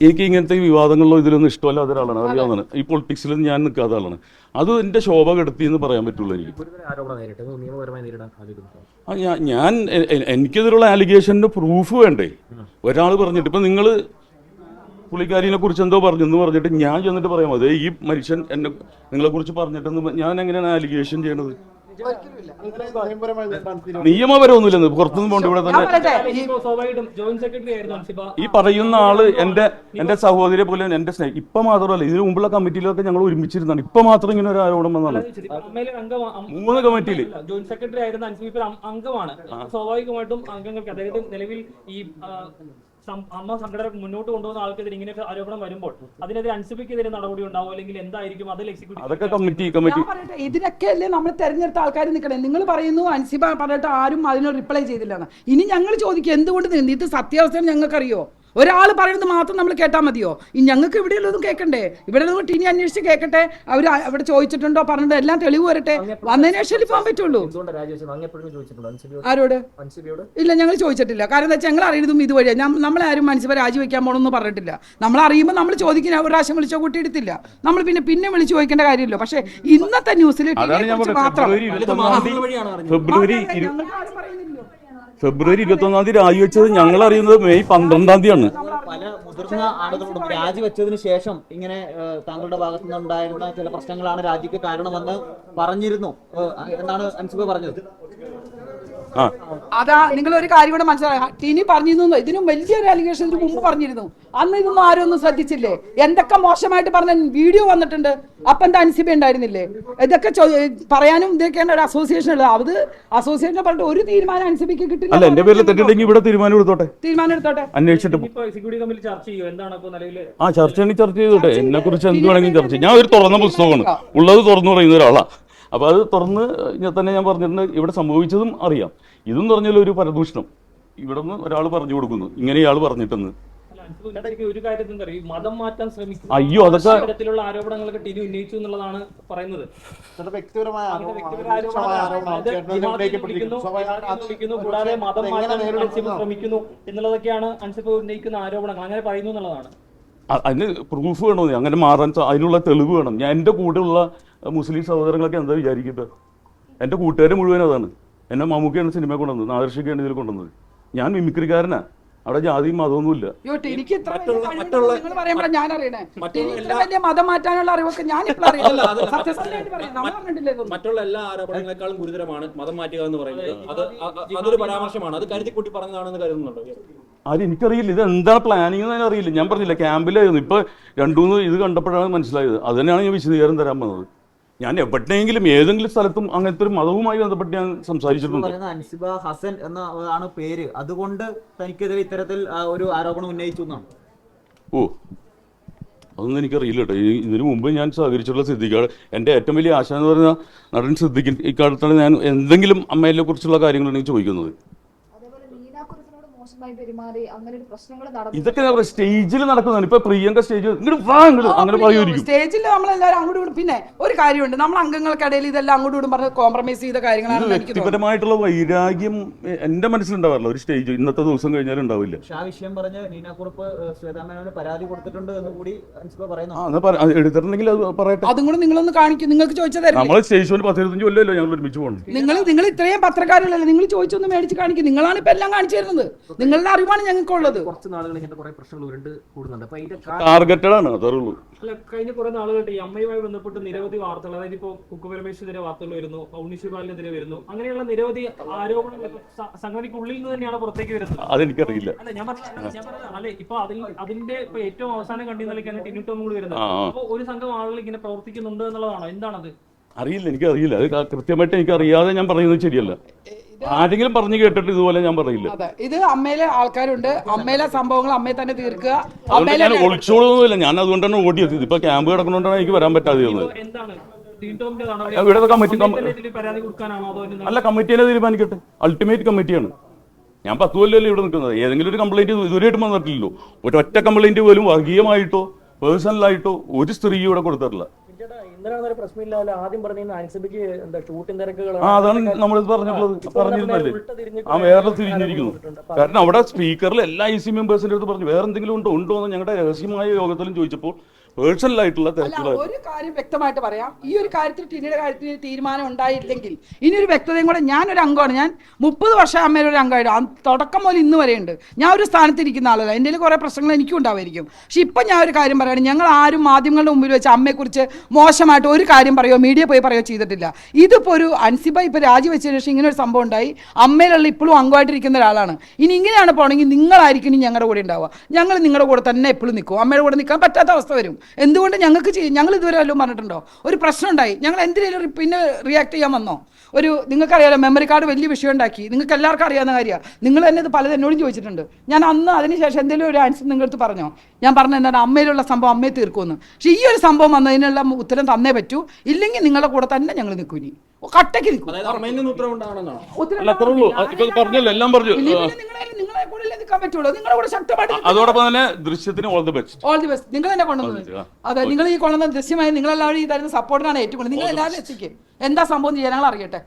എനിക്ക് ഇങ്ങനത്തെ വിവാദങ്ങളിലോ ഇതിലൊന്നും ഇഷ്ടമല്ലാത്ത ഒരാളാണ്, അറിയാവുന്നതാണ്. ഈ പൊളിറ്റിക്സിൽ ഞാൻ നിൽക്കാത്ത ആളാണ്. അത് എൻ്റെ ശോഭ കെടുത്തി എന്ന് പറയാൻ പറ്റുള്ളൂ എനിക്ക്. ഞാൻ എനിക്കെതിരുള്ള ആലിഗേഷൻ്റെ പ്രൂഫ് വേണ്ടേ? ഒരാൾ പറഞ്ഞിട്ട് ഇപ്പം നിങ്ങൾ പുള്ളിക്കാരിനെ കുറിച്ച് എന്തോ പറഞ്ഞു എന്ന് പറഞ്ഞിട്ട് ഞാൻ ചെന്നിട്ട് പറയാം അതെ ഈ മനുഷ്യൻ എന്നെ നിങ്ങളെക്കുറിച്ച് പറഞ്ഞിട്ടെന്ന് ഞാൻ എങ്ങനെയാണ് ആലിഗേഷൻ ചെയ്യണത്? നിയമപരമൊന്നുമില്ലെന്ന് പുറത്തുനിന്ന് പോകണ്ട. ഇവിടെ തന്നെ ഈ പറയുന്ന ആള് എന്റെ സഹോദരിയെ പോലെ എന്റെ സ്നേഹം. ഇപ്പൊ മാത്രമല്ല, ഇതിനു മുമ്പുള്ള കമ്മിറ്റിയിലൊക്കെ ഞങ്ങൾ ഒരുമിച്ചിരുന്നാണ്. ഇപ്പൊ മാത്രം ഇങ്ങനെ ഒരു ആരോപണം വന്നാണ്. 3 കമ്മിറ്റിയിൽ ജോയിന്റ് സെക്രട്ടറി ആയിരുന്ന അൻസിബ അംഗമാണ്. സ്വാഭാവികമായിട്ടും അംഗങ്ങൾക്ക് അതായത് നിലവിൽ ഈ അമ്മ സംഘടന മുന്നോട്ട് കൊണ്ടുപോകുന്ന ആൾക്കെതിരെ ഇങ്ങനെ ആരോപണം വരുമ്പോൾ അതിനെതിരെ അൻസിബയ്ക്കെതിരെ നടപടി ഉണ്ടാവും, അല്ലെങ്കിൽ എന്തായിരിക്കും അതിൽ അതൊക്കെ കമ്മിറ്റി ഇതിനൊക്കെ അല്ലേ നമ്മൾ തെരഞ്ഞെടുത്ത ആൾക്കാർ നിൽക്കണേ. നിങ്ങൾ പറയുന്നു അൻസിബ പറഞ്ഞിട്ട് ആരും അതിന് റിപ്ലൈ ചെയ്തില്ലെന്ന്. ഇനി ഞങ്ങൾ ചോദിക്കും എന്തുകൊണ്ട് ഇത് സത്യാവസ്ഥ ഞങ്ങൾക്കറിയോ? ഒരാൾ പറയുന്നത് മാത്രം നമ്മൾ കേട്ടാൽ മതിയോ? ഞങ്ങൾക്ക് ഇവിടെയുള്ളതും കേൾക്കണ്ടേ? ഇവിടെ ഇനി അന്വേഷിച്ച് കേൾക്കട്ടെ. അവർ അവിടെ ചോദിച്ചിട്ടുണ്ടോ പറഞ്ഞിട്ടോ എല്ലാം തെളിവ് വരട്ടെ. വന്നതിന് ശേഷം പോകാൻ പറ്റുള്ളൂ. ആരോട്? ഇല്ല, ഞങ്ങൾ ചോദിച്ചിട്ടില്ല. കാരണം എന്താ വെച്ചാൽ ഞങ്ങൾ അറിയുന്നതും ഇതുവഴിയാണ്. നമ്മളാരും മനസ്സിൽ രാജിവെക്കാൻ പോകണമെന്ന് പറഞ്ഞിട്ടില്ല. നമ്മൾ അറിയുമ്പോൾ നമ്മൾ ചോദിക്കുന്ന ഒരു പ്രാവശ്യം വിളിച്ചോ കൂട്ടിയെടുത്തില്ല. നമ്മൾ പിന്നെ വിളിച്ച് ചോദിക്കേണ്ട കാര്യമില്ല. പക്ഷേ ഇന്നത്തെ ന്യൂസിൽ മാത്രം ഫെബ്രുവരി 21 രാജിവെച്ചത് ഞങ്ങൾ അറിയുന്നത് മെയ് 12 ആണ്. പല മുതിർന്ന ആളുകളോടും രാജിവെച്ചതിന് ശേഷം ഇങ്ങനെ താങ്കളുടെ ഭാഗത്തു നിന്നുണ്ടായിരുന്ന ചില പ്രശ്നങ്ങളാണ് രാജിക്ക് കാരണമെന്ന് പറഞ്ഞിരുന്നു എന്നാണ് അൻസിബ പറഞ്ഞത്. അതാ നിങ്ങൾ ഒരു കാര്യം കൂടെ മനസ്സിലാക്കുക. ടിനി പറഞ്ഞിരുന്നു, ഇതിനും വലിയൊരു അലിഗേഷൻ ഇതിന് മുമ്പ് പറഞ്ഞിരുന്നു. അന്ന് ഇതൊന്നും ആരും ഒന്നും ശ്രദ്ധിച്ചില്ലേ? എന്തൊക്കെ മോശമായിട്ട് പറഞ്ഞ വീഡിയോ വന്നിട്ടുണ്ട്. അപ്പൊ എന്താ അൻസിബ ഉണ്ടായിരുന്നില്ലേ? ഇതൊക്കെ പറയാനും ഇതൊക്കെയാണ് ഒരു അസോസിയേഷൻ ഉള്ളത്. അത് അസോസിയേഷനെ പറഞ്ഞിട്ട് ഒരു തീരുമാനം അൻസിബയ്ക്ക് കിട്ടില്ല. എന്റെ പേരിൽ തെറ്റില്ലെങ്കിൽ ഇവിടെ തീരുമാനം എടുത്തോട്ടെ, അന്വേഷിച്ചിട്ട് ചർച്ച ചെയ്തോട്ടെ. എന്നെ കുറിച്ച് എന്ത് വേണമെങ്കിലും ചർച്ച ചെയ്യും. ഞാൻ ഒരു തുറന്ന പുസ്തകമാണ്, ഉള്ളത് തുറന്നു പറയുന്ന ഒരാളാണ്. അപ്പോൾ അത് തുറന്ന് തന്നെ ഞാൻ പറഞ്ഞിട്ടുണ്ട്. ഇവിടെ സംഭവിച്ചതും അറിയാം. ഇതും പറഞ്ഞാൽ ഒരു പരദൂഷണം ഇവിടെ നിന്ന് ഒരാൾ പറഞ്ഞു കൊടുക്കുന്നു, ഇങ്ങനെ ഇയാൾ പറഞ്ഞിട്ടെന്ന്. ഒരു കാര്യത്തിൽ മതം മാറ്റാൻ ശ്രമിക്കും. അയ്യോ, അതൊക്കെ തരത്തിലുള്ള ആരോപണങ്ങളൊക്കെ ടിനി ഉന്നയിച്ചു എന്നുള്ളതാണ് പറയുന്നത്. കൂടാതെ മതം മാറ്റാൻ ശ്രമിക്കുന്നു എന്നുള്ളതൊക്കെയാണ് അൻസിബ ഉന്നയിക്കുന്ന ആരോപണങ്ങൾ. അങ്ങനെ പറയുന്നു എന്നുള്ളതാണ്. അതിന് പ്രൂഫ് വേണോ? അങ്ങനെ മാറാൻ അതിനുള്ള തെളിവ് വേണം. ഞാൻ എൻ്റെ കൂടെയുള്ള മുസ്ലിം സഹോദരങ്ങളൊക്കെ എന്താ വിചാരിക്കുന്നത്? എൻ്റെ കൂട്ടുകാർ മുഴുവൻ അതാണ്. എന്നെ മമ്മൂക്കയാണ് സിനിമ കൊണ്ടുവന്നത്, നാദർഷിക്കാണ് ഇതിൽ കൊണ്ടുവന്നത്. ഞാൻ മിമിക്രിക്കാരനാണ്. അവിടെ ജാതിയും മതമൊന്നുമില്ല. മതം മാറ്റാനുള്ള അറിവൊക്കെ ഞാൻ മറ്റുള്ള എല്ലാ ആരോപണങ്ങളെക്കാളും ഗുരുതരമാണ് മതം മാറ്റുക എന്ന് പറയുന്നത്. അതൊരു പരാമർശമാണ്. അത് കരുതിക്കൂട്ടി പറഞ്ഞതാണെന്ന് കരുതുന്നുണ്ടോ? എനിക്കറിയില്ല ഇത് എന്താ പ്ലാനിങ് എന്ന് അറിയില്ല. ഞാൻ പറഞ്ഞില്ല, ക്യാമ്പിലായിരുന്നു. ഇപ്പൊ 2-3 ഇത് കണ്ടപ്പോഴാണ് മനസ്സിലായത്. അത് തന്നെയാണ് ഞാൻ വിശദീകരണം തരാൻ വന്നത്. ഞാൻ എവിടെയെങ്കിലും ഏതെങ്കിലും സ്ഥലത്തും അങ്ങനത്തെ ഒരു മതവുമായി ബന്ധപ്പെട്ട് ഞാൻ സംസാരിച്ചിട്ടുണ്ട്. അൻസിബ ഹസൻ എന്നാണ് പേര്, അതുകൊണ്ട് തനിക്കെതിരെ ഇത്തരത്തിൽ ഒരു ആരോപണം ഉന്നയിച്ചു എന്നാണ്. അതൊന്നും എനിക്കറിയില്ല കേട്ടോ. ഇതിനു മുമ്പ് ഞാൻ സഹകരിച്ചിട്ടുള്ള സിദ്ദിഖാണ് എൻ്റെ ഏറ്റവും വലിയ ആശ എന്ന് പറഞ്ഞാൽ നടൻ സിദ്ദിഖിൻ. ഇക്കാലത്താണ് ഞാൻ എന്തെങ്കിലും അമ്മയെ കുറിച്ചുള്ള കാര്യങ്ങളാണ് ചോദിക്കുന്നത്. ഇതൊക്കെ സ്റ്റേജിൽ നടക്കുന്നതാണ്. ഇപ്പൊ പ്രിയങ്ക സ്റ്റേജ് അങ്ങനെ പറയുമായിരിക്കും. സ്റ്റേജിൽ നമ്മളെല്ലാവരും അങ്ങോട്ടും ഇങ്ങോട്ടും. പിന്നെ ഒരു കാര്യമുണ്ട്, നമ്മൾ അംഗങ്ങൾക്കിടയിൽ ഇതെല്ലാം അങ്ങോട്ടും ഇങ്ങോട്ടും പറഞ്ഞ് കോംപ്രമൈസ് ചെയ്ത കാര്യങ്ങളാണ്. വ്യക്തിപരമായിട്ടുള്ള വൈരാഗ്യം എന്റെ മനസ്സിലുണ്ടാവാറില്ല. ഒരു സ്റ്റേജ് ഇന്നത്തെ ദിവസം കഴിഞ്ഞാൽ ഉണ്ടാവില്ല. ആ വിഷയം പറഞ്ഞ് നീനാക്കുറുപ്പ് ശ്വേതാമേനോന് പരാതി കൊടുത്തിട്ടുണ്ട് എന്ന് കൂടി അൻസിബ പറയുന്നു. എടുത്തിട്ടുണ്ടെങ്കിൽ അത് പറയട്ടെ. അതും കൂടെ നിങ്ങളൊന്ന് കാണിക്കും. നിങ്ങൾക്ക് ചോദിച്ചതല്ലേ? നമ്മൾ സ്റ്റേജ് ഷോയിൽ 10-25 കൊല്ലമല്ലോ ഞങ്ങൾ ഒരുമിച്ച് പോകണം. നിങ്ങൾ ഇത്രയും പത്രക്കാരല്ലേ, നിങ്ങൾ ചോദിച്ചൊന്ന് മേടിച്ച് കാണിക്കും. നിങ്ങളാണ് ഇപ്പൊ എല്ലാം കാണിച്ചു തരുന്നത്. നിങ്ങളുടെ അറിവാണ് ഞങ്ങൾക്കുള്ളത്. കുറച്ച് നാളുകൾ ഇങ്ങനെ കുറെ പ്രശ്നങ്ങൾ ഉരുണ്ട് കൂടുന്നുണ്ട്. ടാർഗറ്റഡ് ആണ്, അതറുള്ളൂ. അല്ല, കഴിഞ്ഞ കുറെ നാളുകളായിട്ട് ഈ അമ്മയുമായി ബന്ധപ്പെട്ട് നിരവധി വാർത്തകൾ, അതായത് ഇപ്പോൾ കുക്കു പരമേശ്വരനെതിരെ വാർത്തകൾ വരുന്നു, ഉണ്ണിശിവാലിനെതിരെ വരുന്നു. അങ്ങനെയുള്ള നിരവധി ആരോപണങ്ങൾ സംഘടനയ്ക്കുള്ളിൽ നിന്ന് തന്നെയാണ് പുറത്തേക്ക് വരുന്നത്. അതെനിക്കറിയില്ല. അല്ല, ഞാൻ അല്ലെ ഇപ്പൊ അതിന്റെ ഇപ്പൊ ഏറ്റവും അവസാനം കണ്ടിരുന്നതിലേക്കാണ് ടിനി ടോം കൂടി വരുന്നത്. അപ്പൊ ഒരു സംഘം ആളുകൾ ഇങ്ങനെ പ്രവർത്തിക്കുന്നുണ്ട് എന്നുള്ളതാണോ? എന്താണത്? അറിയില്ല, എനിക്കറിയില്ല. അത് കൃത്യമായിട്ട് എനിക്കറിയാതെ ഞാൻ പറയുന്നത് ശരിയല്ല. ആരെങ്കിലും പറഞ്ഞു കേട്ടിട്ട് ഇതുപോലെ ഞാൻ പറയില്ല. ഇത് അമ്മയിലെ ആൾക്കാരുണ്ട്, അമ്മയിലെ സംഭവങ്ങൾ അമ്മയെ തന്നെ തീർക്കുക. ഞാൻ ഒളിച്ചോളൊന്നുമില്ല. ഞാൻ അതുകൊണ്ടാണ് ഓടിയെത്തിയത്. ഇപ്പൊ ക്യാമ്പ് കിടക്കുന്നതുകൊണ്ടാണ് എനിക്ക് വരാൻ പറ്റാതെ. അല്ല, കമ്മിറ്റി തന്നെ തീരുമാനിക്കട്ടെ. അൾട്ടിമേറ്റ് കമ്മിറ്റിയാണ്. ഞാൻ 10 കൊല്ലമല്ലേ ഇവിടെ നിൽക്കുന്നത്. ഏതെങ്കിലും ഒരു കംപ്ലൈന്റ് ഇതുവരെയായിട്ടും വന്നിട്ടില്ലല്ലോ. ഒറ്റ കംപ്ലൈന്റ് പോലും വർഗീയമായിട്ടോ പേഴ്സണലായിട്ടോ ഒരു സ്ത്രീ ഇവിടെ കൊടുത്തിട്ടില്ല. ഇന്നലെ ഒരു പ്രശ്നമില്ലാതെ ആദ്യം പറഞ്ഞ അൻസിബയ്ക്ക് എന്താ ഷൂട്ടിംഗ് തിരക്കുകൾ അതാണ് നമ്മൾ പറഞ്ഞിരുന്നല്ലേ. വേറെ തിരിഞ്ഞിരിക്കുന്നു. കാരണം അവിടെ സ്പീക്കറിൽ എല്ലാ IC മെമ്പേഴ്സിന്റെ അടുത്ത് പറഞ്ഞു വേറെ എന്തെങ്കിലും ഉണ്ടോ എന്ന് ഞങ്ങളുടെ രഹസ്യമായ യോഗത്തിലും ചോദിച്ചപ്പോൾ പേഴ്സണൽ ആയിട്ടുള്ള അല്ല, തിരക്കുകളായിരുന്നു. ഒരു കാര്യം വ്യക്തമായിട്ട് പറയാം, ഈ ഒരു കാര്യത്തിൽ ടിനിയുടെ കാര്യത്തിൽ തീരുമാനം ഉണ്ടായില്ലെങ്കിൽ ഇനി ഒരു വ്യക്തതയും കൂടെ, ഞാനൊരു അംഗമാണ്, ഞാൻ 30 വർഷം അമ്മയുടെ ഒരു അംഗമായിട്ട് തുടക്കം മുതൽ ഇന്ന് വരെയുണ്ട്. ഞാൻ ഒരു സ്ഥാനത്തിരിക്കുന്ന ആളല്ല, എൻ്റെ കുറേ പ്രശ്നങ്ങൾ എനിക്കും ഉണ്ടാവുമായിരിക്കും. പക്ഷെ ഇപ്പം ഞാൻ ഒരു കാര്യം പറയുകയാണ്, ഞങ്ങൾ ആരും മാധ്യമങ്ങളുടെ മുമ്പിൽ വെച്ച് അമ്മയെക്കുറിച്ച് മോശമായിട്ട് ഒരു കാര്യം പറയുകയോ മീഡിയ പോയി പറയുകയോ ചെയ്തിട്ടില്ല. ഇതിപ്പോൾ ഒരു അൻസിബ ഇപ്പോൾ രാജിവെച്ചതിന് ശേഷം ഇങ്ങനെ ഒരു സംഭവം ഉണ്ടായി. അമ്മയിലുള്ള ഇപ്പോഴും അംഗമായിട്ടിരിക്കുന്ന ഒരാളാണ്. ഇനി ഇങ്ങനെയാണ് പോകണമെങ്കിൽ നിങ്ങളായിരിക്കും ഇനി ഞങ്ങളുടെ കൂടെ ഉണ്ടാവുക. ഞങ്ങൾ നിങ്ങളുടെ കൂടെ തന്നെ എപ്പോഴും നിൽക്കും. അമ്മയുടെ കൂടെ നിൽക്കാൻ പറ്റാത്ത അവസ്ഥ വരും. എന്തുകൊണ്ട് ഞങ്ങൾക്ക് ഞങ്ങൾ ഇതുവരെ വല്ലതും പറഞ്ഞിട്ടുണ്ടോ? ഒരു പ്രശ്നം ഉണ്ടായി, ഞങ്ങൾ എന്തിനേലും പിന്നെ റിയാക്ട് ചെയ്യാൻ വന്നോ? നിങ്ങൾക്കറിയാലോ, മെമ്മറി കാർഡ് വലിയ വിഷയം ഉണ്ടാക്കി, നിങ്ങൾക്ക് എല്ലാവർക്കും അറിയാവുന്ന കാര്യമാണ്. നിങ്ങൾ തന്നെ ഇത് പലതും എന്നോടും ചോദിച്ചിട്ടുണ്ട്. ഞാൻ അന്ന് അതിനുശേഷം എന്തെങ്കിലും ഒരു ആൻസർ നിങ്ങളടുത്ത് പറഞ്ഞോ? ഞാൻ പറഞ്ഞ എന്താണ്, അമ്മയിലുള്ള സംഭവം അമ്മയെ തീർക്കുമെന്ന്. പക്ഷെ ഈ ഒരു സംഭവം വന്നതിനുള്ള ഉത്തരം തന്നേ പറ്റൂ. ഇല്ലെങ്കിൽ നിങ്ങളുടെ കൂടെ തന്നെ ഞങ്ങൾ നിൽക്കും. ഇനി കട്ടയ്ക്ക് നിൽക്കും. അമ്മയിൽ നിന്ന് ഉത്തരവ് ഉണ്ടാവണമെന്നാണ്. അല്ല, അത്രേ ഉള്ളൂ. ഇപ്പൊ പറഞ്ഞല്ലോ, എല്ലാം പറഞ്ഞു. നിങ്ങളെ കൂടെ നിൽക്കാൻ പറ്റുള്ളൂ. നിങ്ങളുടെ കൂടെ ശക്തമായിട്ട് അതോടൊപ്പം തന്നെ ദൃശ്യത്തിന് all the best. All the best. നിങ്ങൾ തന്നെ കൊണ്ടുവന്നത്. അതെ, നിങ്ങൾ ഈ കൊണ്ടുവന്ന ദൃശ്യമായി നിങ്ങളെല്ലാവരും ഈ തരുന്ന സപ്പോർട്ടിനാണ് ഏറ്റവും കൂടുതൽ. നിങ്ങൾ എല്ലാവരും എത്തിക്കും. എന്താ സംഭവം ചെയ്യാൻ ഞങ്ങൾ അറിയട്ടെ.